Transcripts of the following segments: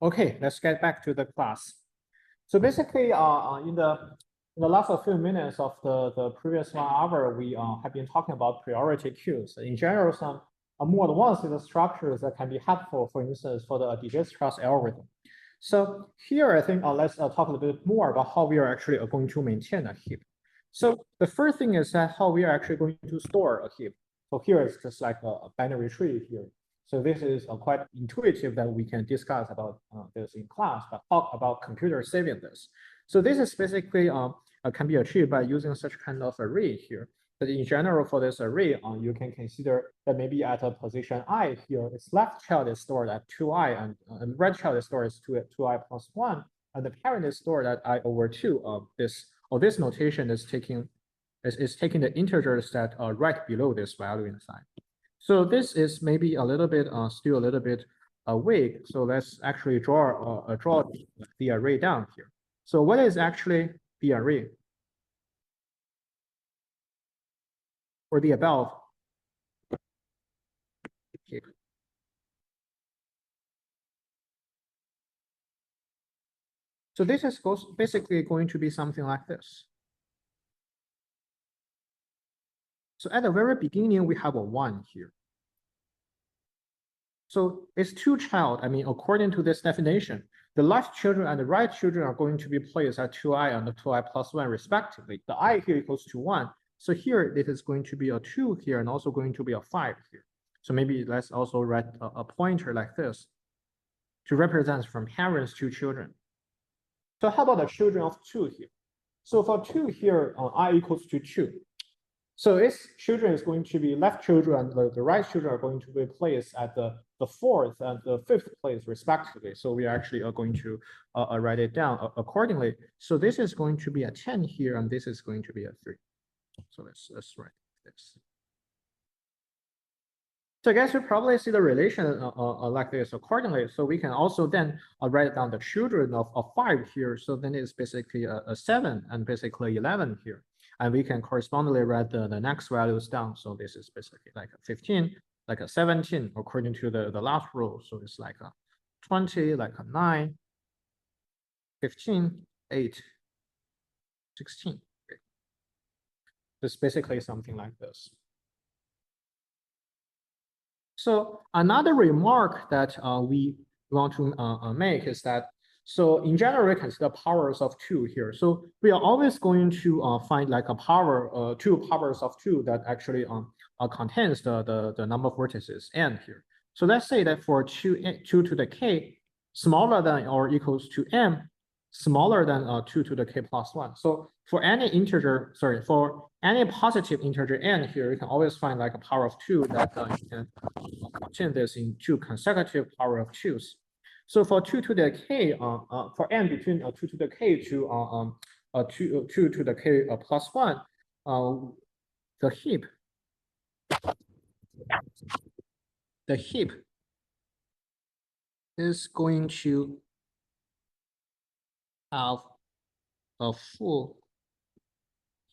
Okay, let's get back to the class. So basically, in the last few minutes of the previous 1 hour, we have been talking about priority queues. In general, some more advanced structures that can be helpful, for instance, for the Dijkstra's algorithm. So here, I think let's talk a little bit more about how we are actually going to maintain a heap. So the first thing is that how we are actually going to store a heap. So here it's just like a binary tree here. So this is quite intuitive that we can discuss about this in class, but talk about computer saving this. So this is basically can be achieved by using such kind of array here. But in general, for this array, you can consider that maybe at a position I here, its left child is stored at 2i, and right child is stored as 2i plus 1, and the parent is stored at I over 2. This notation is taking the integers that are right below this value inside. So this is maybe a little bit still a little bit weak. So let's actually draw the array down here. So what is actually the array for the above? Okay. So this is basically going to be something like this. So at the very beginning, we have a 1 here. So it's two child. I mean, according to this definition, the left children and the right children are going to be placed at 2i and 2i plus 1 respectively. The I here equals to 1. So here it is going to be a 2 here and also going to be a 5 here. So maybe let's also write a pointer like this to represent from parents to children. So how about the children of 2 here? So for 2 here, I equals to 2. So its children is going to be left children and the right children are going to be placed at the 4th and the 5th place respectively. So we actually are going to write it down accordingly. So this is going to be a 10 here, and this is going to be a 3. So let's write this. So I guess you probably see the relation like this accordingly. So we can also then write down the children of 5 here. So then it's basically a 7 and basically 11 here. And we can correspondingly write the next values down. So this is basically like a 15, like a 17, according to the last rule. So it's like a 20, like a 9, 15, 8, 16. Okay. It's basically something like this. So another remark that we want to make is that, so in general, we consider powers of 2 here. So we are always going to find like a power, 2 powers of 2 that actually contains the number of vertices n here. So let's say that for 2 to the k smaller than or equals to m, smaller than 2 to the k plus 1. So for any integer, sorry, for any positive integer n here, you can always find like a power of 2 that you can contain this in 2 consecutive power of 2s. So for 2 to the k, for n between 2 to the k to 2 to the k plus 1, the heap is going to have a full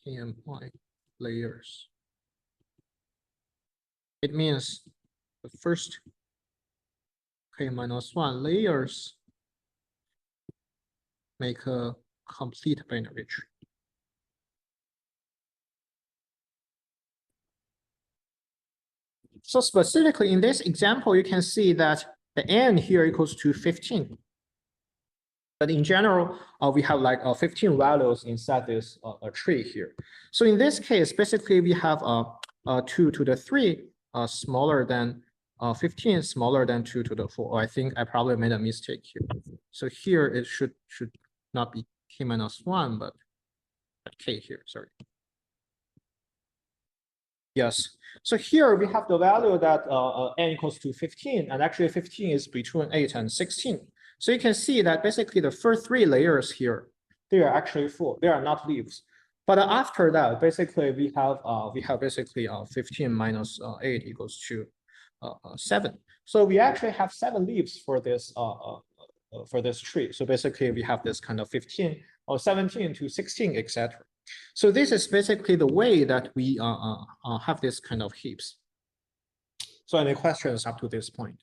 KMY layers. It means the first k minus 1 layers make a complete binary tree. So specifically in this example, you can see that the n here equals to 15. But in general, we have like 15 values inside this tree here. So in this case, basically we have 2 to the 3 smaller than 15, smaller than 2 to the 4. I think I probably made a mistake here. So here it should not be k minus 1, but k here, sorry. Yes. So here we have the value that n equals to 15, and actually 15 is between 8 and 16. So you can see that basically the first 3 layers here, they are actually full. They are not leaves. But after that, basically we have basically 15 minus 8 equals to 7. So we actually have 7 leaves for this tree. So basically we have this kind of 15 or 17 to 16, etc. So this is basically the way that we have this kind of heaps. So any questions up to this point?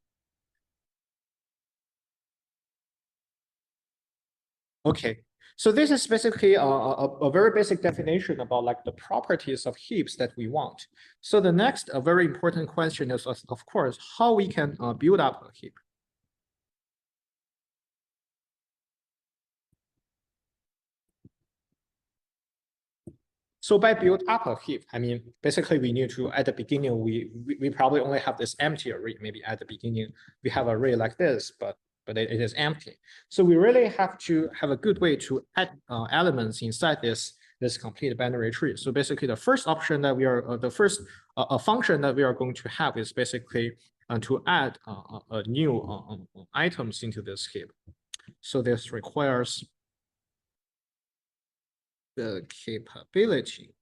Okay, so this is basically a very basic definition about like the properties of heaps that we want. So the next a very important question is, of course, how we can build up a heap. So by build up a heap, I mean, basically we need to, at the beginning, we probably only have this empty array. Maybe at the beginning, we have an array like this, but it is empty. So we really have to have a good way to add elements inside this complete binary tree. So basically the first option that we are, the first function that we are going to have is basically to add a new items into this heap. So this requires the capability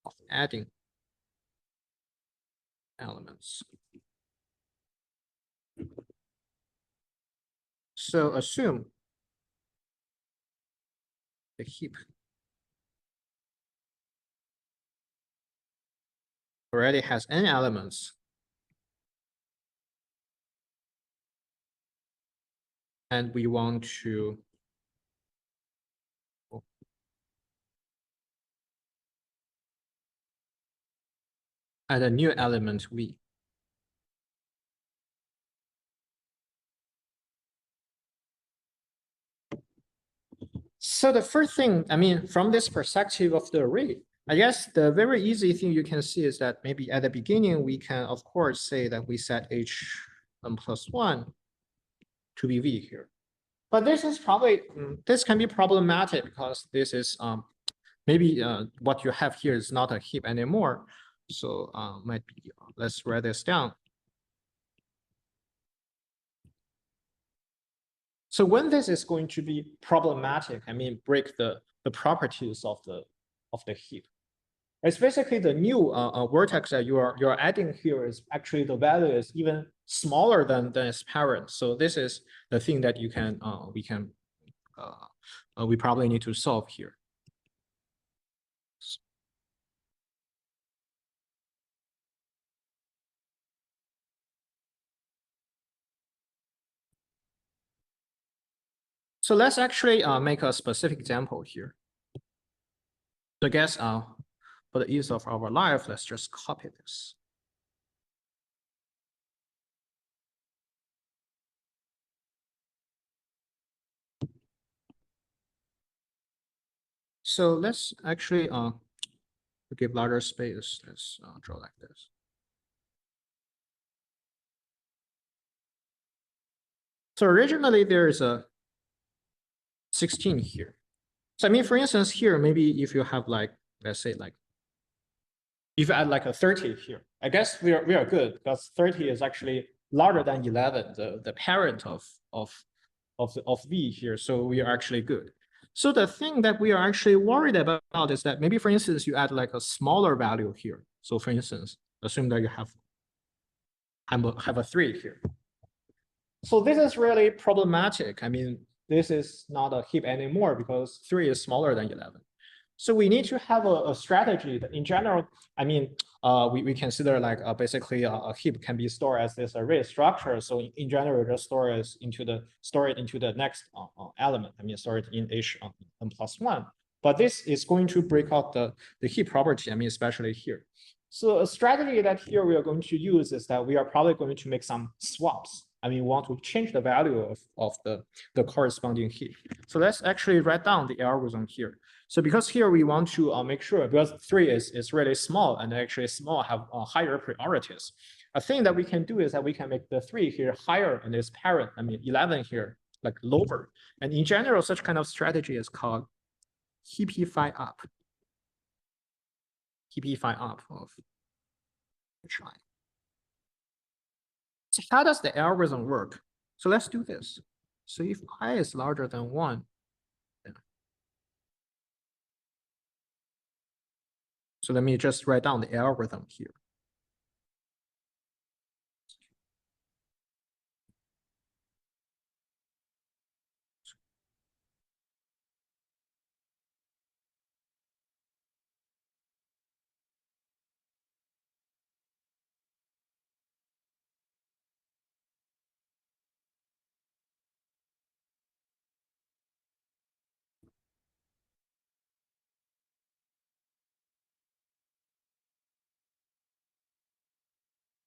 of adding elements. So assume the heap already has n elements. And we want to add a new element v. So the first thing, I mean, from this perspective of the array, I guess the very easy thing you can see is that maybe at the beginning, we can, of course, say that we set h1 plus 1 to be v here. But this is probably, this can be problematic because this is maybe what you have here is not a heap anymore. So might be, let's write this down. So when this is going to be problematic, I mean, break the properties of the heap. It's basically the new vertex that you're adding here is actually the value is even smaller than its parent. So this is the thing that you can we probably need to solve here. So let's actually make a specific example here. So I guess for the ease of our life, let's just copy this. So let's actually to give larger space, let's draw like this. So originally there is a 16 here. So I mean, for instance, here, maybe if you have like, let's say like, if you add like a 30 here, I guess we are good because 30 is actually larger than 11, the parent of V here. So we are actually good. So the thing that we are actually worried about is that maybe, for instance, you add like a smaller value here. So for instance, assume that you have a 3 here. So this is really problematic. I mean, this is not a heap anymore because 3 is smaller than 11. So we need to have a strategy that in general, I mean, we consider like basically a heap can be stored as this array structure. So in general, just store it into the next element. I mean, store it in h(n plus 1). But this is going to break out the heap property. I mean, especially here. So a strategy that here we are going to use is that we are probably going to make some swaps. I mean, we want to change the value of the corresponding heap. So let's actually write down the algorithm here. So because here we want to make sure, because 3 is really small and actually small have higher priorities. A thing that we can do is that we can make the 3 here higher and its parent, I mean 11 here, like lower. And in general, such kind of strategy is called heapify up. Heapify up of hi. So how does the algorithm work? So let's do this. So if I is larger than 1, so let me just write down the algorithm here.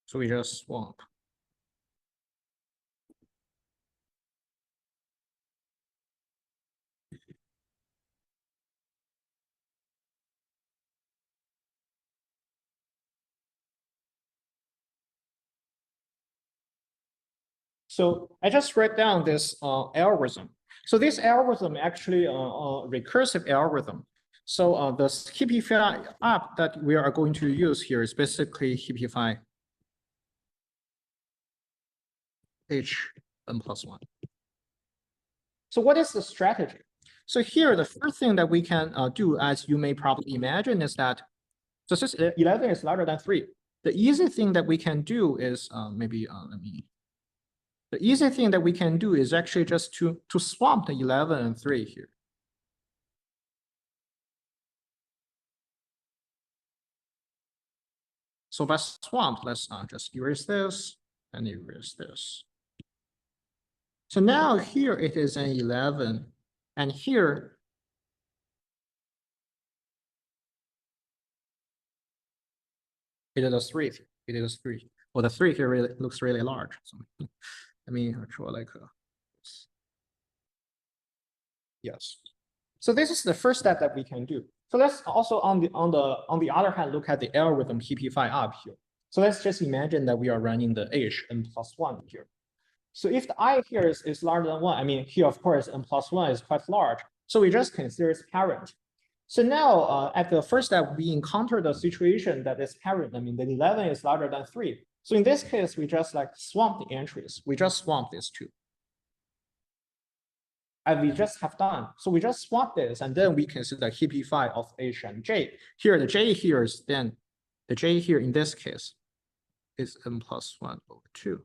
So we just swap. So I just write down this algorithm. So this algorithm actually a recursive algorithm. So the Heapify app that we are going to use here is basically Heapify h n plus 1. So what is the strategy? So here, the first thing that we can do, as you may probably imagine, is that, so since 11 is larger than 3, the easy thing that we can do is the easy thing that we can do is actually just to swap the 11 and 3 here. So by swap, let's just erase this and erase this. So now here it is an 11, and here it is a 3. It is a 3. Well, the 3 here really looks really large. So let me draw like a, yes. So this is the first step that we can do. So let's also on the other hand look at the algorithm Heapify up here. So let's just imagine that we are running the h n plus 1 here. So if the I here is larger than 1, I mean, here, of course, n plus 1 is quite large. So we just consider its parent. So now at the first step, we encounter the situation that this parent, I mean, the 11 is larger than 3. So in this case, we just like swamp the entries. We just swamp these two. And we just have done. So we just swap this, and then we consider Heapify of h and j. Here, the j here is then, the j here in this case is n plus 1 over 2.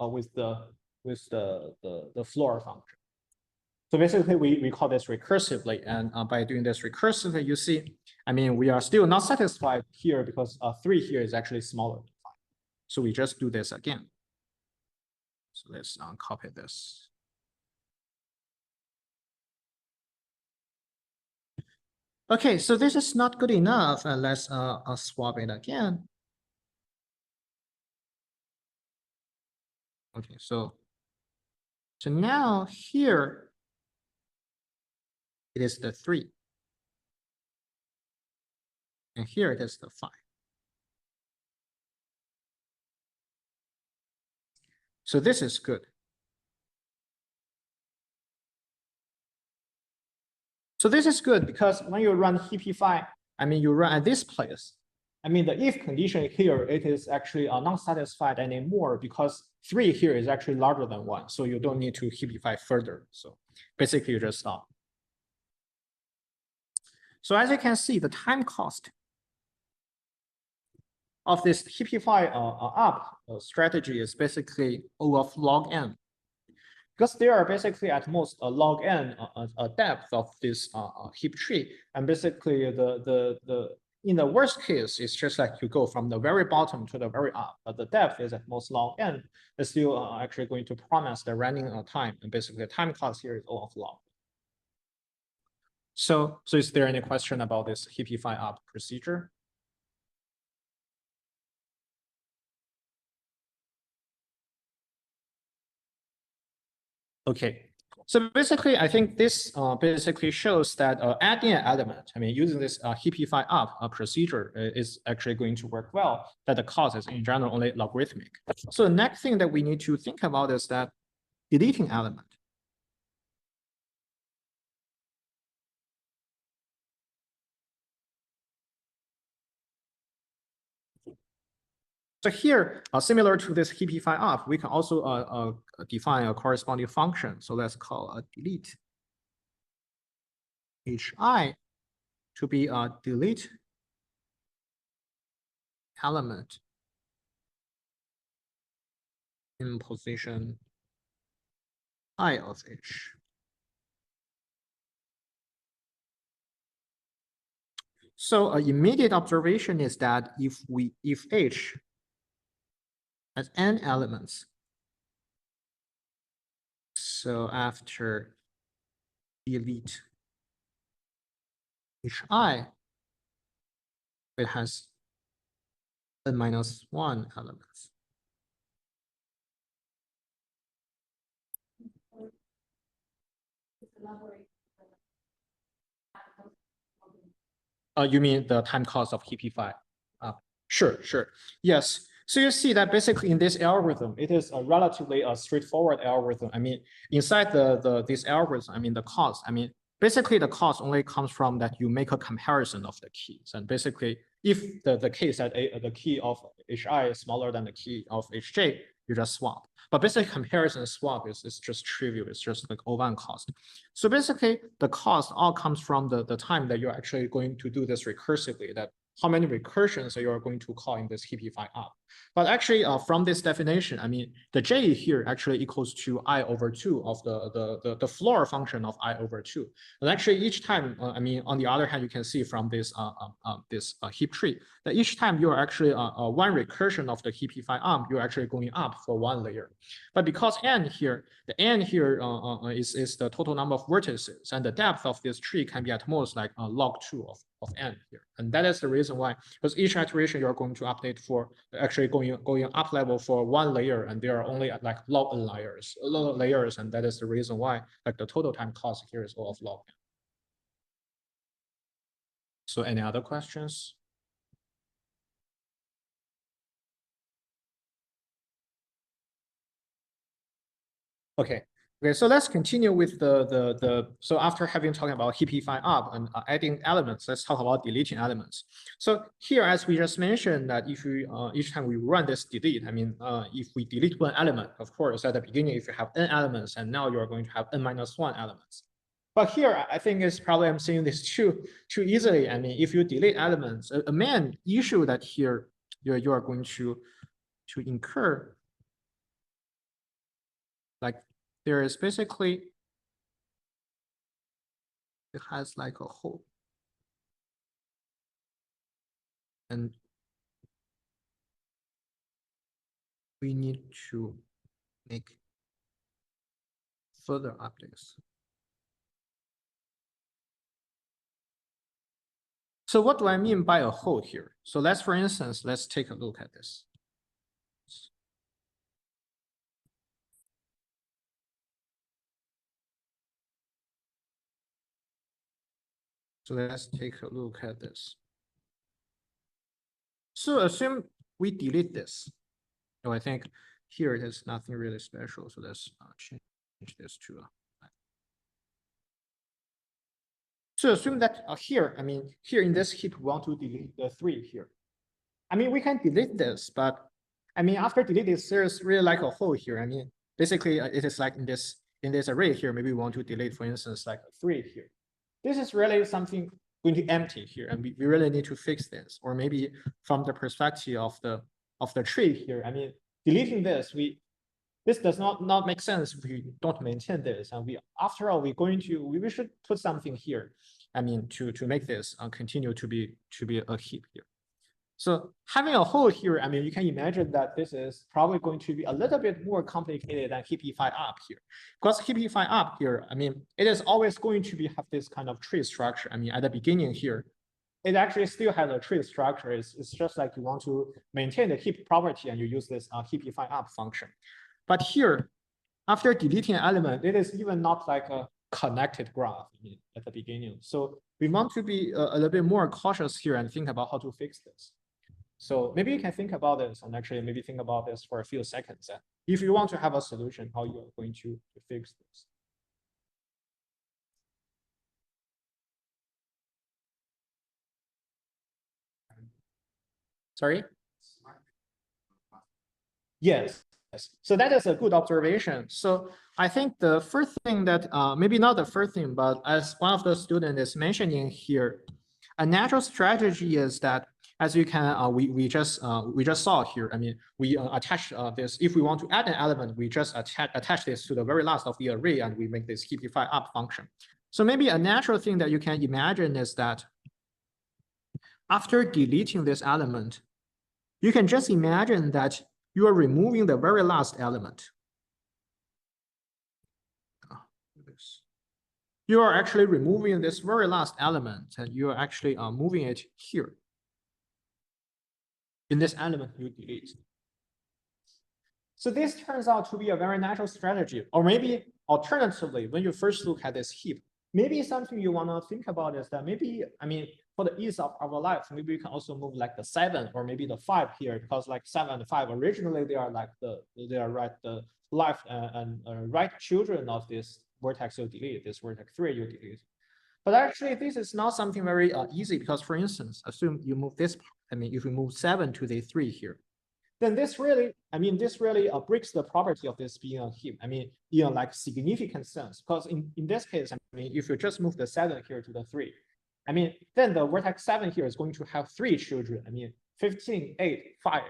With the floor function. So basically we call this recursively, and by doing this recursively, you see, I mean, we are still not satisfied here because 3 here is actually smaller than 5. So we just do this again. So let's copy this. Okay, so this is not good enough, and let's swap it again. Okay, so now here it is the 3. And here it is the 5. So this is good. So this is good because when you run Heapify, I mean, you run at this place. I mean, the if condition here, it is actually not satisfied anymore because 3 here is actually larger than 1. So you don't need to Heapify further. So basically you just stop. So as you can see, the time cost of this Heapify up strategy is basically O of log n. Because there are basically at most a log n depth of this heap tree, and basically in the worst case, it's just like you go from the very bottom to the very up, but the depth is at most log n. It's still actually going to promise the running time, and basically the time cost here is O of log. So is there any question about this Heapify up procedure? Okay, so basically, I think this basically shows that adding an element, I mean, using this Heapify up procedure is actually going to work well, that the cost is in general only logarithmic. So the next thing that we need to think about is that deleting element. So here, similar to this Heapify up, we can also define a corresponding function. So let's call a delete hi to be a delete element in position I of h. So an immediate observation is that if h has n elements, so after delete hi, it has n minus 1 elements. You mean the time cost of KP5? Sure. Yes. So you see that basically in this algorithm, it is a relatively straightforward algorithm. I mean, inside this algorithm, I mean the cost. I mean, basically the cost only comes from that you make a comparison of the keys, and basically if the case that the key of HI is smaller than the key of HJ, you just swap. But basically comparison swap is just trivial. It's just like O1 cost. So basically the cost all comes from the time that you're actually going to do this recursively, that how many recursions that you are going to call in this KP5 up. But actually from this definition, I mean, the J here actually equals to I over 2 of the floor function of I over 2. And actually each time, I mean, on the other hand, you can see from this heap tree that each time you're actually one recursion of the KP5 up, you're actually going up for one layer. But because n here, the n here is the total number of vertices, and the depth of this tree can be at most like log 2 of n here. And that is the reason why, because each iteration you're going to update for actually going up level for one layer, and there are only like log n layers, and that is the reason why like the total time cost here is O of log n. So any other questions? Okay, so let's continue with so after having talking about heapify up and adding elements, let's talk about deleting elements. So here, as we just mentioned, that if we each time we run this delete, I mean, if we delete one element, of course, at the beginning, if you have n elements, and now you're going to have n minus 1 elements. But here, I think it's probably I'm saying this too easily. I mean, if you delete elements, a main issue that here you are going to incur, like there is basically, it has like a hole. And we need to make further updates. So what do I mean by a hole here? So for instance, let's take a look at this. So let's take a look at this. So assume we delete this. So I think here it is nothing really special. So let's change this to so assume that here, I mean, here in this heap, we want to delete the 3 here. I mean, we can delete this, but I mean, after delete this, there's really like a hole here. I mean, basically it is like in this array here, maybe we want to delete, for instance, like a 3 here. This is really something going to empty here, and we really need to fix this. Or maybe from the perspective of the tree here, I mean, deleting this, this does not make sense if we don't maintain this. And after all, we should put something here. I mean, to make this continue to be a heap here. So having a hole here, I mean, you can imagine that this is probably going to be a little bit more complicated than heapify up here. Because heapify up here, I mean, it is always going to have this kind of tree structure. I mean, at the beginning here, it actually still has a tree structure. It's just like you want to maintain the heap property and you use this heapify up function. But here, after deleting an element, it is even not like a connected graph at the beginning. So we want to be a little bit more cautious here and think about how to fix this. So maybe you can think about this and actually maybe think about this for a few seconds. If you want to have a solution, how you are going to fix this. Sorry? Yes. So that is a good observation. So I think the first thing that, maybe not the first thing, but as one of the students is mentioning here, a natural strategy is that, as you can, we just saw here. I mean, we attach this. If we want to add an element, we just attach this to the very last of the array, and we make this heapify up function. So maybe a natural thing that you can imagine is that after deleting this element, you can just imagine that you are removing the very last element. You are actually removing this very last element, and you are actually moving it here. in this element you delete. So this turns out to be a very natural strategy, or maybe alternatively, when you first look at this heap, maybe something you want to think about is that maybe, I mean, for the ease of our life, maybe we can also move like the 7 or maybe the 5 here, because like 7 and 5 originally they are like the left and right children of this vertex you delete, this vertex 3 you delete. But actually, this is not something very easy, because for instance, assume you move this part. I mean, if we move 7 to the 3 here, then this really, I mean, this really breaks the property of this being a heap. I mean, in like significant sense, because in this case, I mean, if you just move the 7 here to the 3, I mean, then the vertex 7 here is going to have 3 children. I mean, 15, 8, 5.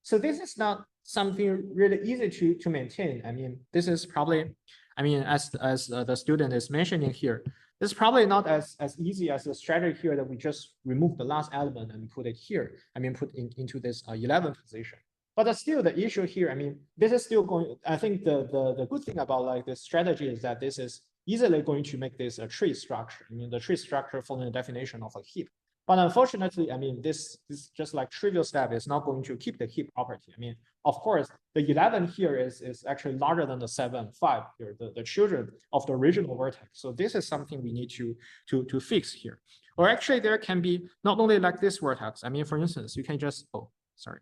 So this is not something really easy to maintain. I mean, this is probably, I mean, as the student is mentioning here, it's probably not as easy as the strategy here that we just remove the last element and put it here. I mean, put into this 11 position. But still, the issue here, I mean, this is still going. I think the good thing about like this strategy is that this is easily going to make this a tree structure. I mean, the tree structure following the definition of a heap. But unfortunately, I mean, this just like trivial step is not going to keep the heap property. I mean, of course, the 11 here is actually larger than the 7, 5 here, the children of the original vertex. So this is something we need to fix here. Or actually, there can be not only like this vertex. I mean, for instance, you can just, oh, sorry.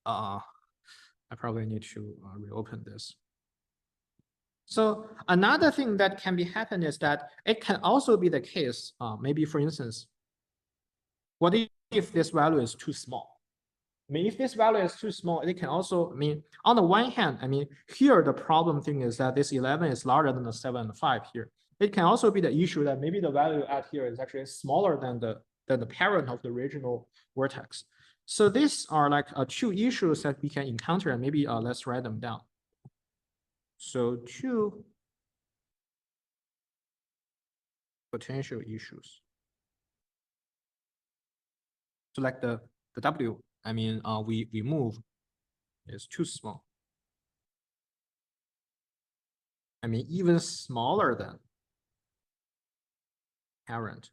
I probably need to reopen this. So another thing that can be happen is that it can also be the case, maybe for instance, what if this value is too small? I mean, if this value is too small, it can also, I mean, on the one hand, I mean, here the problem thing is that this 11 is larger than the 7 and 5 here. It can also be the issue that maybe the value at here is actually smaller than the parent of the original vertex. So these are like two issues that we can encounter, and maybe let's write them down. So two potential issues. So like the W, I mean, we move is too small. I mean, even smaller than parent.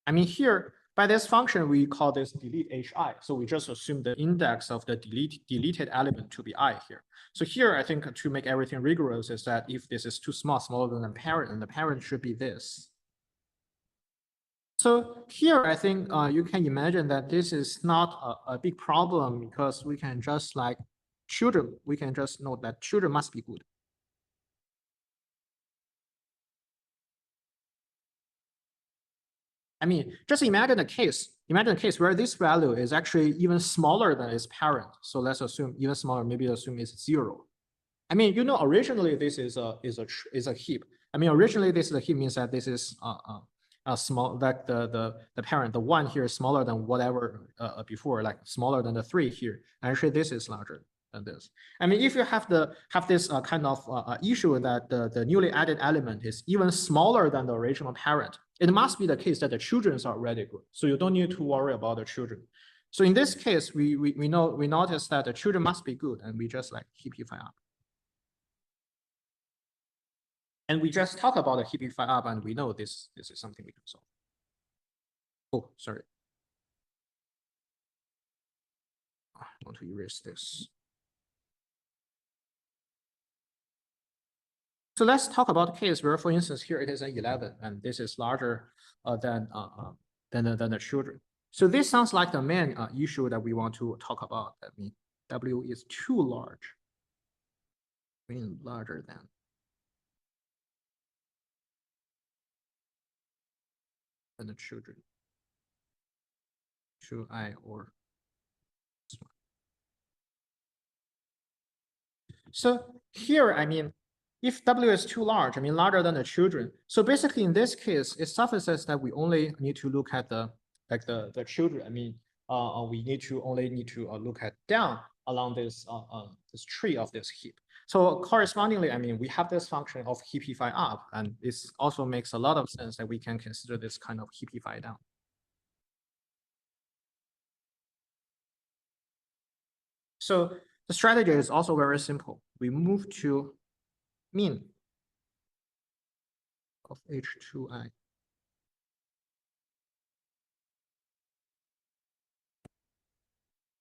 I mean, here by this function, we call this delete hi. So we just assume the index of the deleted element to be I here. So here, I think to make everything rigorous is that if this is too small, smaller than the parent, and the parent should be this. So here, I think you can imagine that this is not a big problem, because we can just like children, we can just note that children must be good. I mean, just imagine a case where this value is actually even smaller than its parent. So let's assume even smaller, maybe assume it's 0. I mean, you know, originally this is a heap. I mean, originally this is a heap means that this is small, like the parent, the 1 here is smaller than whatever before, like smaller than the 3 here. Actually, this is larger than this. I mean, if you have this kind of issue that the newly added element is even smaller than the original parent, it must be the case that the children are already good. So you don't need to worry about the children. So in this case, we notice that the children must be good, and we just like heapify up. And we just talk about the heapify up, and we know this is something we can solve. Oh, sorry. I want to erase this. So let's talk about a case where, for instance, here it is an 11, and this is larger than the children. So this sounds like the main issue that we want to talk about. That means W is too large, meaning larger than. And the children. 2i or this one. So here, I mean, if W is too large, I mean larger than the children. So basically, in this case, it suffices that we only need to look at the children. I mean, we only need to look at down along this this tree of this heap. So correspondingly, I mean, we have this function of heapify up, and this also makes a lot of sense that we can consider this kind of heapify down. So the strategy is also very simple. We move to mean of H2i.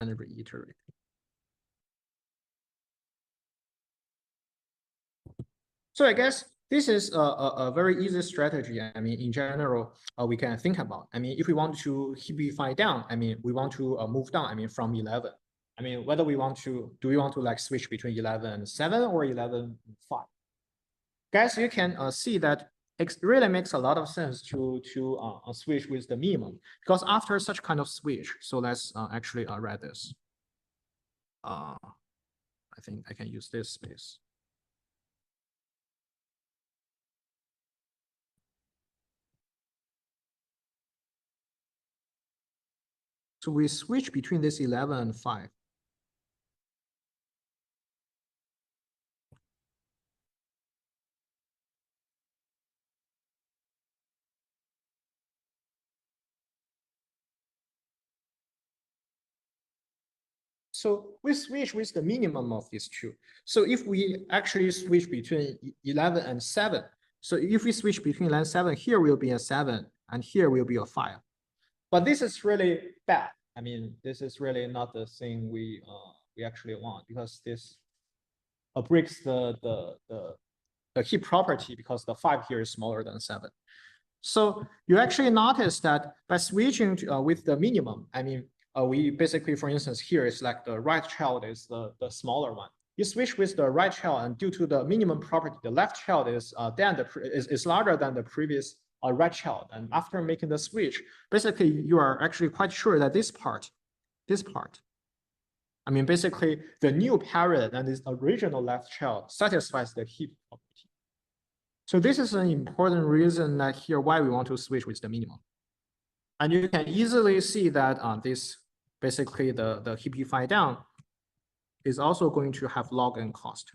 and reiterate. So I guess this is a very easy strategy. I mean, in general, we can think about. I mean, if we want to heapify down, I mean, we want to move down, I mean, from 11. I mean, whether we want to, do we want to like switch between 11.7 or 11.5? Guys, you can see that it really makes a lot of sense to switch with the minimum, because after such kind of switch, so let's actually write this. I think I can use this space. So we switch between this 11 and 5. So we switch with the minimum of these two. So if we actually switch between 11 and 7, so if we switch between 11 and 7, here will be a 7, and here will be a 5. But this is really bad. I mean, this is really not the thing we actually want, because this breaks the heap property, because the 5 here is smaller than 7. So you actually notice that by switching to, with the minimum, I mean, we basically, for instance, here is like the right child is the smaller one. You switch with the right child, and due to the minimum property, the left child is is larger than the previous right child. And after making the switch, basically you are actually quite sure that this part, I mean, basically the new parent and this original left child satisfies the heap property. So this is an important reason that here why we want to switch with the minimum. And you can easily see that this basically the heapify down is also going to have log n cost,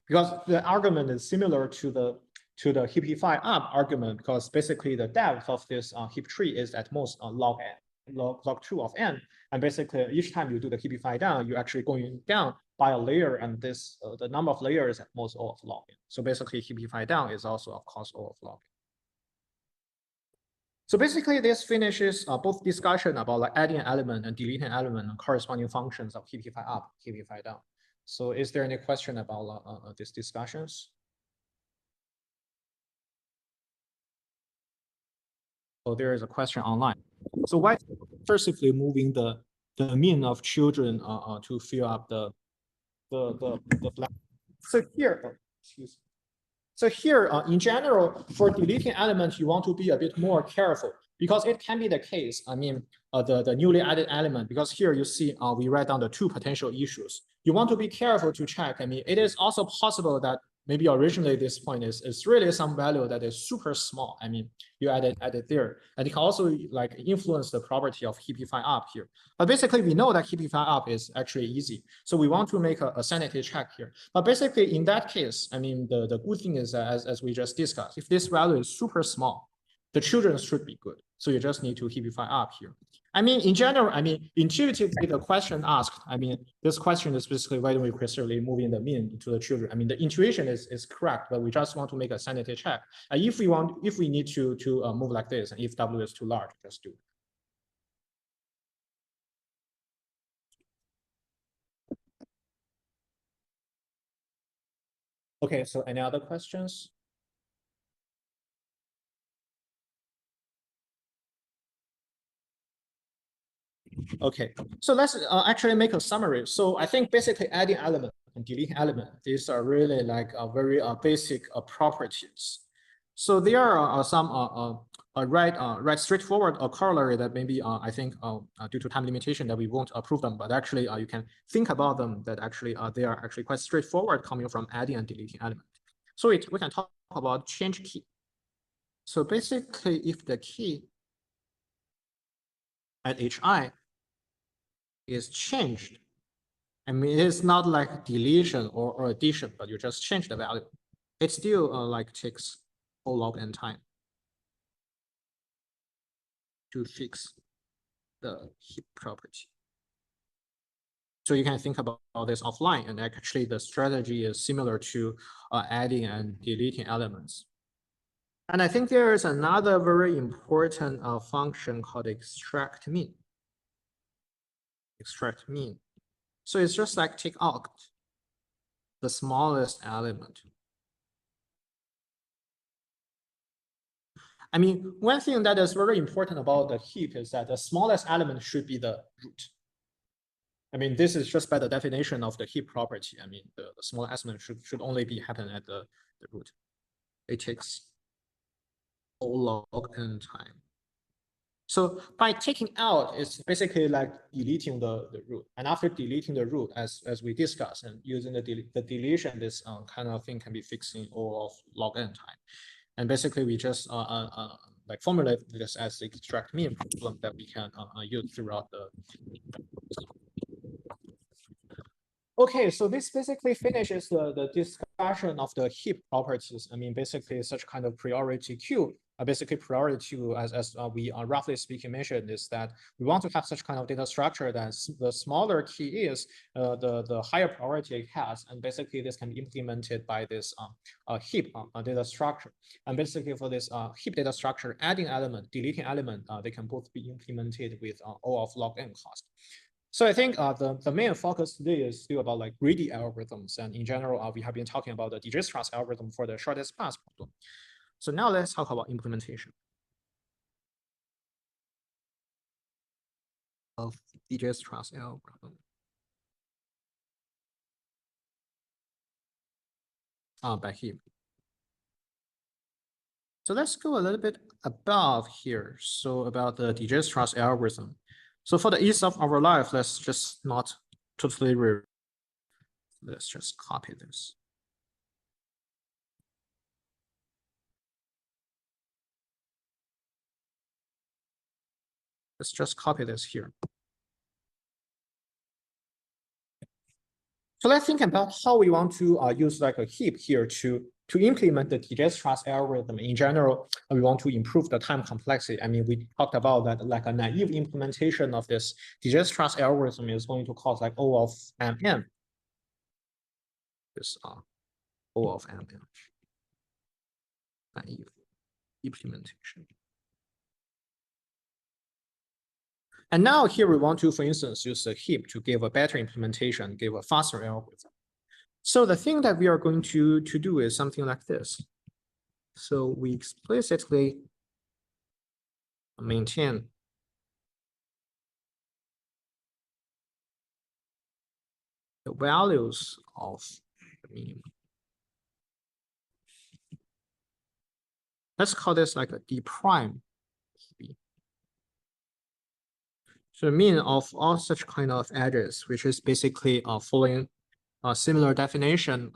because the argument is similar to the heapify up argument, because basically the depth of this heap tree is at most log n, log 2 of n, and basically each time you do the heapify down, you're actually going down by a layer, and this the number of layers at most O of log n. So basically heapify down is also of course O of log n. So basically this finishes both discussion about like adding an element and deleting an element and corresponding functions of heapify up, heapify down. So is there any question about these discussions? So there is a question online. So why recursively moving the mean of children to fill up the blank? So here, excuse me. So here, in general, for deleting elements, you want to be a bit more careful, because it can be the case. I mean, the newly added element, because here you see we write down the two potential issues. You want to be careful to check. I mean, it is also possible that maybe originally this point is really some value that is super small. I mean, you added there, and it can also like influence the property of heapify up here. But basically, we know that heapify up is actually easy, so we want to make a sanity check here. But basically, in that case, I mean, the good thing is that as we just discussed, if this value is super small, the children should be good. So you just need to heapify up here. I mean, in general, I mean, intuitively, the question asked, I mean, this question is basically why don't we recursively moving the mean to the children? I mean, the intuition is correct, but we just want to make a sanity check. And if we need to move like this, and if W is too large, just do it. Okay, so any other questions? Okay, so let's actually make a summary. So I think basically adding element and deleting element, these are really like very basic properties. So there are some right straightforward corollary that maybe I think due to time limitation that we won't approve them, but actually you can think about them that actually they are actually quite straightforward coming from adding and deleting element. So we can talk about change key. So basically if the key at hi is changed, I mean, it's not like deletion or addition, but you just change the value. It still like takes O log n time to fix the heap property. So you can think about this offline, and actually the strategy is similar to adding and deleting elements. And I think there is another very important function called extract mean. extract mean. So it's just like take out the smallest element. I mean, one thing that is very important about the heap is that the smallest element should be the root. I mean, this is just by the definition of the heap property. I mean, the small element should only be happen at the root. It takes O log n time. So by taking out, it's basically like deleting the root. And after deleting the root, as we discussed, and using the deletion, this kind of thing can be fixed in O of log n time. And basically, we just like formulate this as the extract mean problem that we can use throughout the. Okay, so this basically finishes the discussion of the heap properties. I mean, basically, such kind of priority queue. Basically, priority queue, as we roughly speaking mentioned, is that we want to have such kind of data structure that the smaller key is, the higher priority it has, and basically this can be implemented by this heap data structure. And basically, for this heap data structure, adding element, deleting element, they can both be implemented with O of log n cost. So I think the main focus today is still about like greedy algorithms, and in general, we have been talking about the Dijkstra's algorithm for the shortest path problem. So now let's talk about implementation of Dijkstra's algorithm. By heap. So let's go a little bit above here. So about the Dijkstra's algorithm. So for the ease of our life, let's just not totally let's just copy this. Let's just copy this here. So let's think about how we want to use like a heap here to implement the Dijkstra's algorithm. In general, we want to improve the time complexity. I mean, we talked about that like a naive implementation of this Dijkstra's algorithm is going to cost like O of mn. This O of mn. Naive implementation. And now here we want to, for instance, use a heap to give a better implementation, give a faster algorithm. So the thing that we are going to do is something like this. So we explicitly maintain the values of the minimum. Let's call this like a D prime. So mean of all such kind of edges, which is basically following a similar definition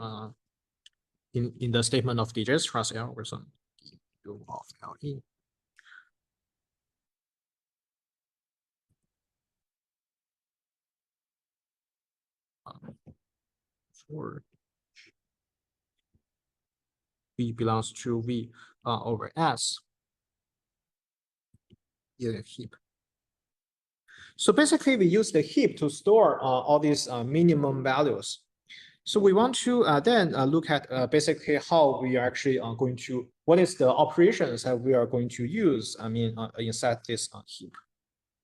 in the statement of Dijkstra's algorithm, U of LE. For V belongs to V over S in a heap. So basically, we use the heap to store all these minimum values. So we want to then look at basically how we are actually going to, what is the operations that we are going to use, I mean, inside this heap.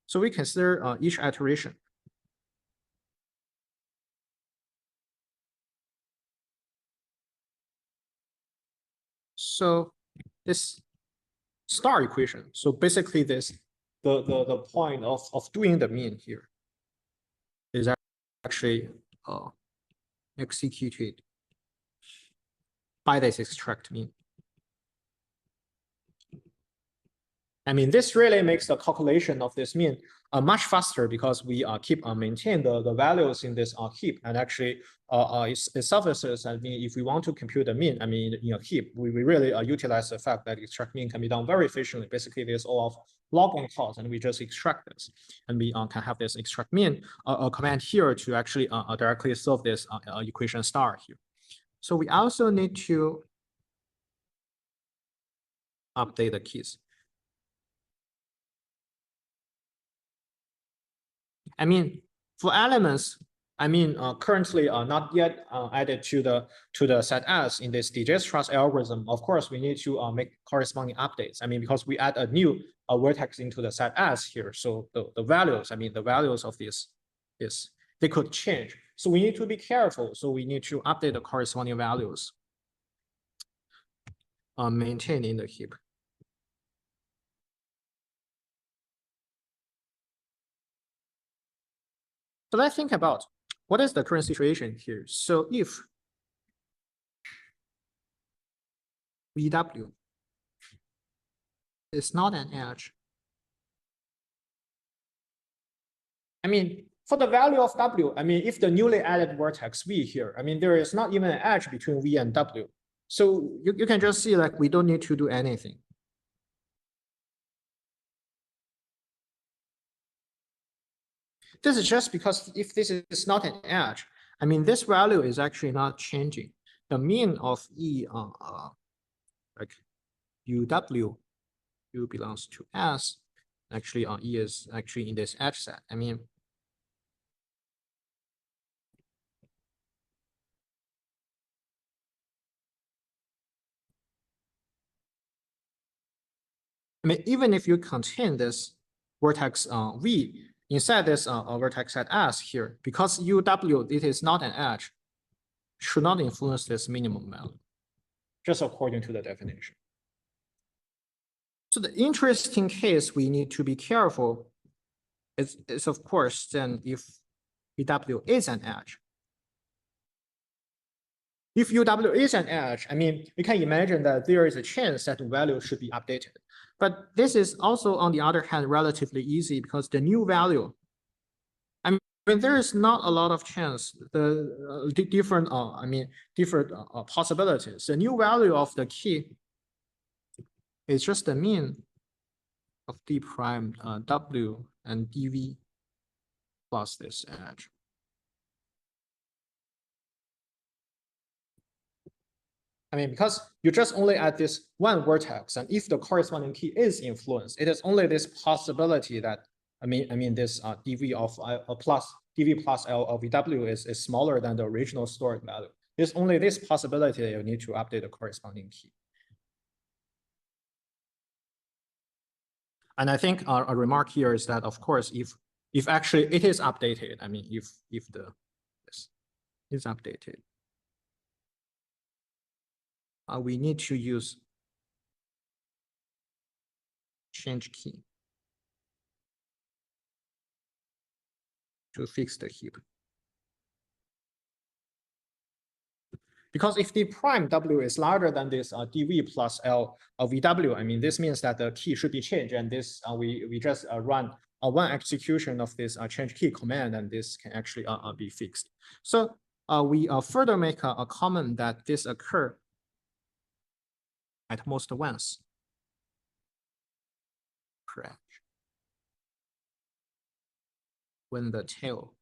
So we consider each iteration. So this star equation, so basically this, the point of doing the mean here is actually executed by this extract mean. I mean, this really makes the calculation of this mean much faster because we keep maintain the values in this heap, and actually it suffices. I mean, if we want to compute the mean, I mean, in a heap, we really utilize the fact that extract mean can be done very efficiently. Basically, there's all of log n cost, and we just extract this, and we can have this extract mean command here to actually directly solve this equation star here. So we also need to update the keys. I mean, for elements, I mean, currently not yet added to the set S in this Dijkstra's algorithm. Of course, we need to make corresponding updates. I mean, because we add a new vertex into the set S here. So the values, I mean, the values of this Yes, they could change. So we need to be careful. So we need to update the corresponding values maintained in the heap. So let's think about what is the current situation here. So if VW is not an edge, I mean, for the value of W, I mean, if the newly added vertex V here, I mean, there is not even an edge between V and W. So you can just see like we don't need to do anything. This is just because if this is not an edge, I mean, this value is actually not changing. The mean of E like UW, U belongs to S. Actually, E is actually in this edge set. I mean, even if you contain this vertex V inside this vertex set S here, because UW, it is not an edge, should not influence this minimum value, just according to the definition. So the interesting case we need to be careful is of course, then if UW is an edge. If UW is an edge, I mean, we can imagine that there is a chance that the value should be updated. But this is also, on the other hand, relatively easy because the new value, I mean, there is not a lot of chance, the different possibilities. The new value of the key is just the mean of d prime W and dV plus this edge. I mean, because you just only add this one vertex, and if the corresponding key is influenced, it is only this possibility that I mean this dv of dv plus L of VW is smaller than the original stored value. There's only this possibility that you need to update the corresponding key. And I think a remark here is that, of course, if actually it is updated, I mean, if this is updated, we need to use change key to fix the heap. Because if the prime W is larger than this dV plus L of VW, I mean, this means that the key should be changed, and this we just run one execution of this change key command, and this can actually be fixed. So we further make a comment that this occur at most once per edge when the tail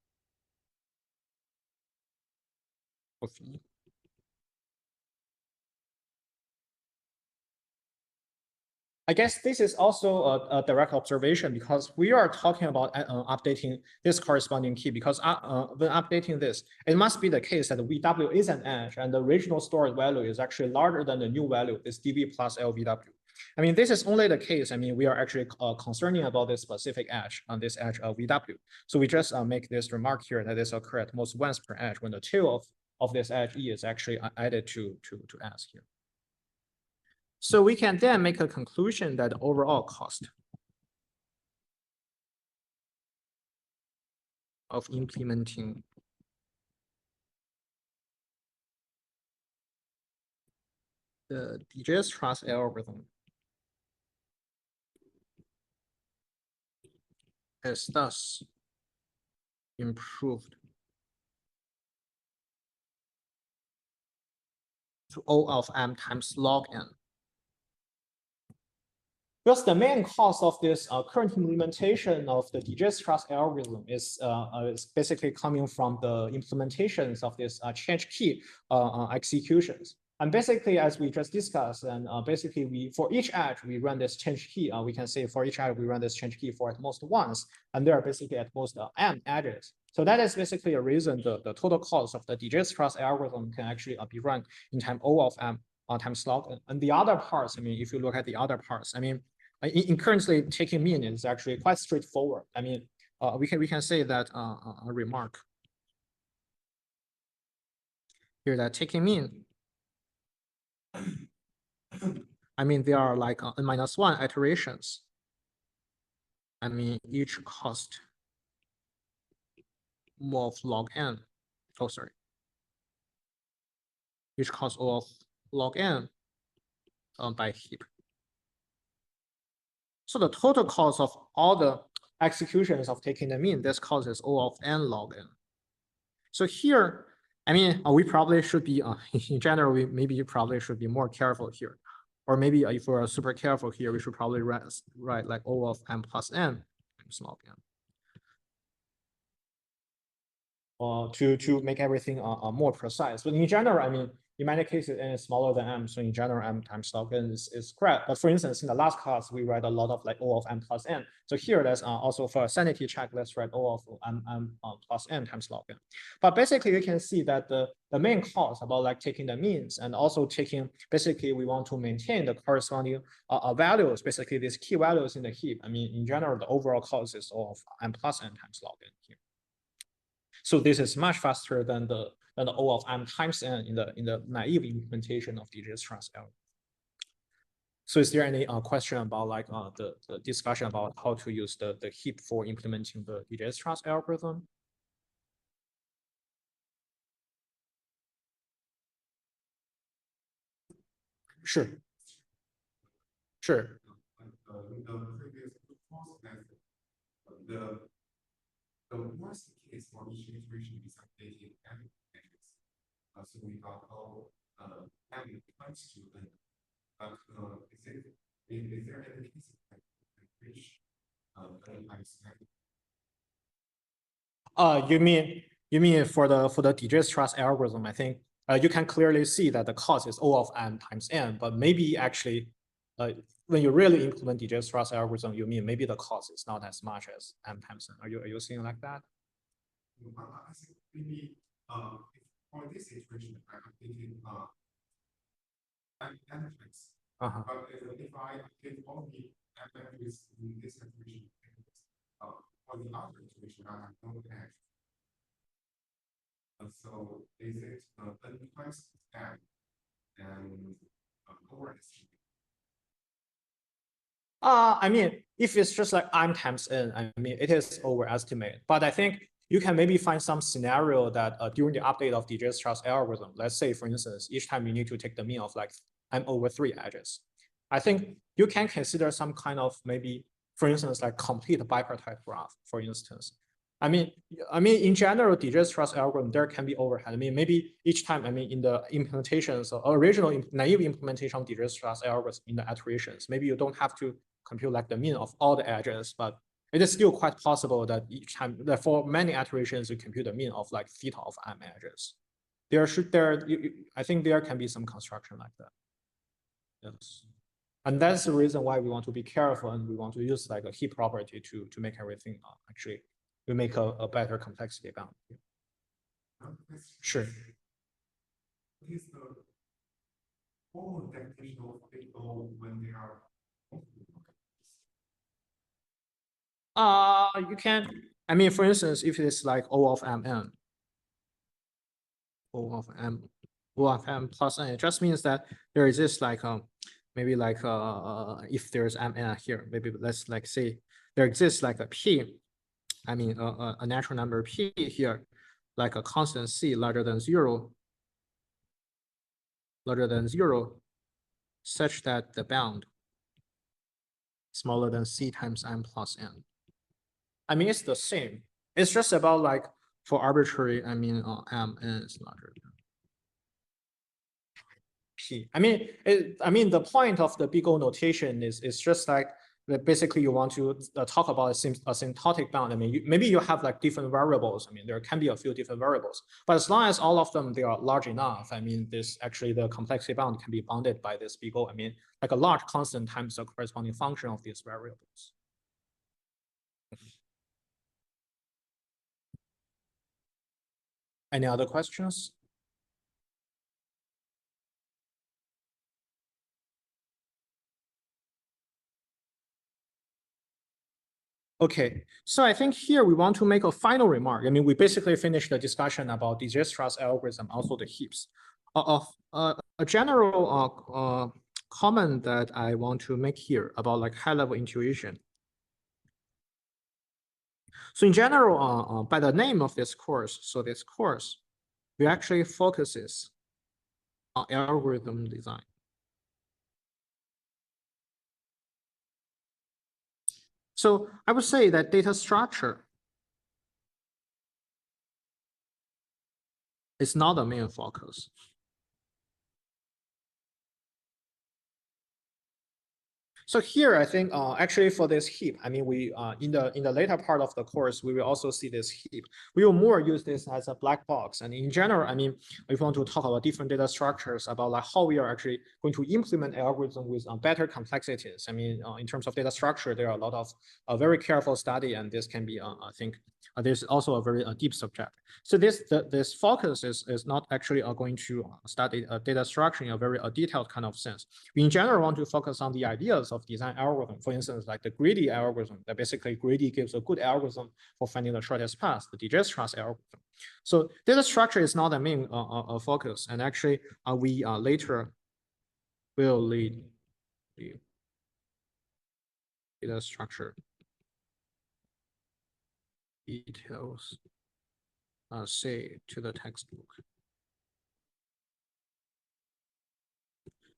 of E I guess this is also a direct observation because we are talking about updating this corresponding key because when updating this, it must be the case that VW is an edge and the original stored value is actually larger than the new value, this dV plus LVW. I mean, this is only the case. I mean, we are actually concerning about this specific edge on this edge of VW. So we just make this remark here that this occurs at most once per edge when the tail of this edge E is actually added to S here. So we can then make a conclusion that the overall cost of implementing the Dijkstra's algorithm is thus improved to O of M times log N. Because the main cause of this current implementation of the Dijkstra's algorithm is basically coming from the implementations of this change key executions. And basically, as we just discussed, and basically for each edge, we run this change key. We can say for each edge, we run this change key for at most once, and there are basically at most M edges. So that is basically a reason the total cost of the Dijkstra's algorithm can actually be run in time O of M times log N. And the other parts, I mean, if you look at the other parts, I mean, in currently taking mean is actually quite straightforward. I mean, we can say that a remark here that taking mean, I mean, there are like n-1 iterations. I mean, each cost O of log n. Oh, sorry. Each cost O of log n by heap. So the total cost of all the executions of taking the mean, this causes O of n log n. So here, I mean, we probably should be, in general, maybe you probably should be more careful here. Or maybe if we're super careful here, we should probably write like O of m plus n times log n. To make everything more precise. But in general, I mean, in many cases, n is smaller than m. So in general, m times log n is correct. But for instance, in the last class, we write a lot of like O of m plus n. So here, let's also for a sanity check, let's write O of m plus n times log n. But basically, you can see that the main cause about like taking the means and also taking, basically, we want to maintain the corresponding values, basically these key values in the heap. I mean, in general, the overall cause is O of m plus n times log n here. So this is much faster than the O of m times n in the naive implementation of Digital algorithm. So is there any question about like the discussion about how to use the heap for implementing the Digital algorithm? Sure. Sure. The worst case for each iteration is updating m edges. So we got all m times to n. But is there any case that reach n times n? You mean for the Digital algorithm? I think you can clearly see that the cost is O of m times n, but maybe actually when you really implement Digital algorithm, you mean maybe the cost is not as much as m times n. Are you seeing like that? I think maybe for this situation, I'm thinking m times. But if I take only m edges in this situation, for the other situation, I have no edge. So is it n times m and overestimate? I mean, if it's just like m times n, I mean, it is overestimated. But I think you can maybe find some scenario that during the update of Digital algorithm, let's say, for instance, each time you need to take the mean of like m over 3 edges. I think you can consider some kind of maybe, for instance, like complete bipartite graph, for instance. I mean, in general, Digital algorithm, there can be overhead. I mean, maybe each time, I mean, in the implementations, so original naive implementation of Digital algorithm in the iterations, maybe you don't have to compute like the mean of all the edges, but it is still quite possible that each time that for many iterations you compute the mean of like theta of m edges. I think there can be some construction like that. Yes. And that's the reason why we want to be careful and we want to use like a heap property to make everything actually we make a better complexity bound. Sure. What is the formal definition of big O when they are you can, I mean, for instance, if it's like O of mn, O of m plus n, it just means that there exists like maybe like if there's mn here, maybe let's like say there exists like a p, I mean a natural number p here, like a constant c larger than zero, such that the bound smaller than c times m plus n. I mean, it's the same. It's just about like for arbitrary, I mean, m n is larger than p. I mean, the point of the big O notation is just like that. Basically, you want to talk about a asymptotic bound. I mean, maybe you have like different variables. I mean, there can be a few different variables, but as long as all of them they are large enough, I mean, this actually the complexity bound can be bounded by this big O. I mean, like a large constant times the corresponding function of these variables. Any other questions? Okay, so I think here we want to make a final remark. I mean, we basically finished the discussion about Dijkstra's algorithm, also the heaps. A general comment that I want to make here about like high-level intuition. So in general, by the name of this course, so this course, we actually focuses on algorithm design. So I would say that data structure is not the main focus. So here, I think actually for this heap, I mean, we in the later part of the course, we will also see this heap. We will more use this as a black box. And in general, I mean, if we want to talk about different data structures, about like how we are actually going to implement algorithm with better complexities. I mean, in terms of data structure, there are a lot of very careful study, and this can be, I think, there's also a very deep subject. So this focus is not actually going to study data structure in a very detailed kind of sense. We in general want to focus on the ideas of design algorithm. For instance, like the greedy algorithm, that basically greedy gives a good algorithm for finding the shortest path, the Dijkstra's algorithm. So data structure is not the main focus, and actually we later will lead the data structure details say to the textbook.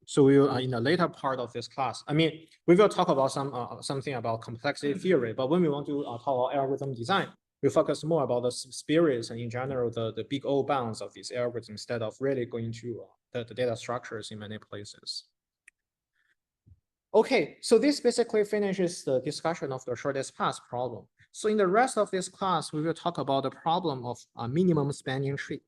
So we will in the later part of this class. I mean, we will talk about something about complexity theory, but when we want to talk about algorithm design, we focus more about the spirits and in general the big O bounds of these algorithms instead of really going to the data structures in many places. Okay, so this basically finishes the discussion of the shortest path problem. So in the rest of this class, we will talk about the problem of a minimum spanning tree.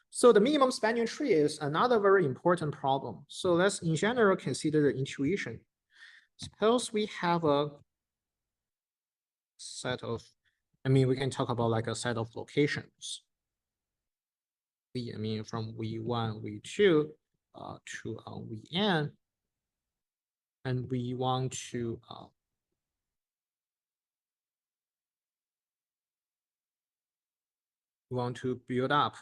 So the minimum spanning tree is another very important problem. So let's in general consider the intuition. Suppose we have a set of, I mean, we can talk about like a set of locations. I mean, from V1, V2 to Vn, and we want to build up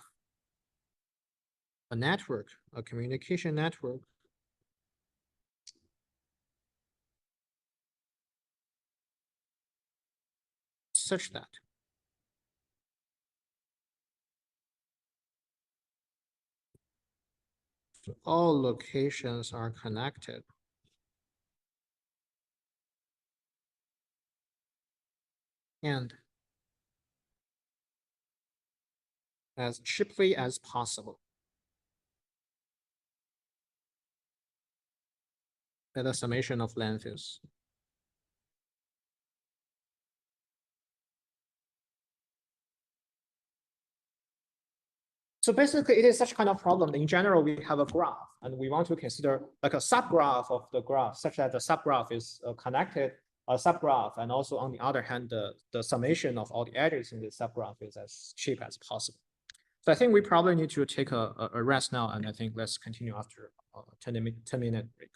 a network, a communication network such that all locations are connected and as cheaply as possible at the summation of lengths. So basically, it is such kind of problem. In general, we have a graph, and we want to consider like a subgraph of the graph, such that the subgraph is connected, a subgraph, and also on the other hand, the summation of all the edges in the subgraph is as cheap as possible. So I think we probably need to take a rest now, and I think let's continue after a 10-minute break.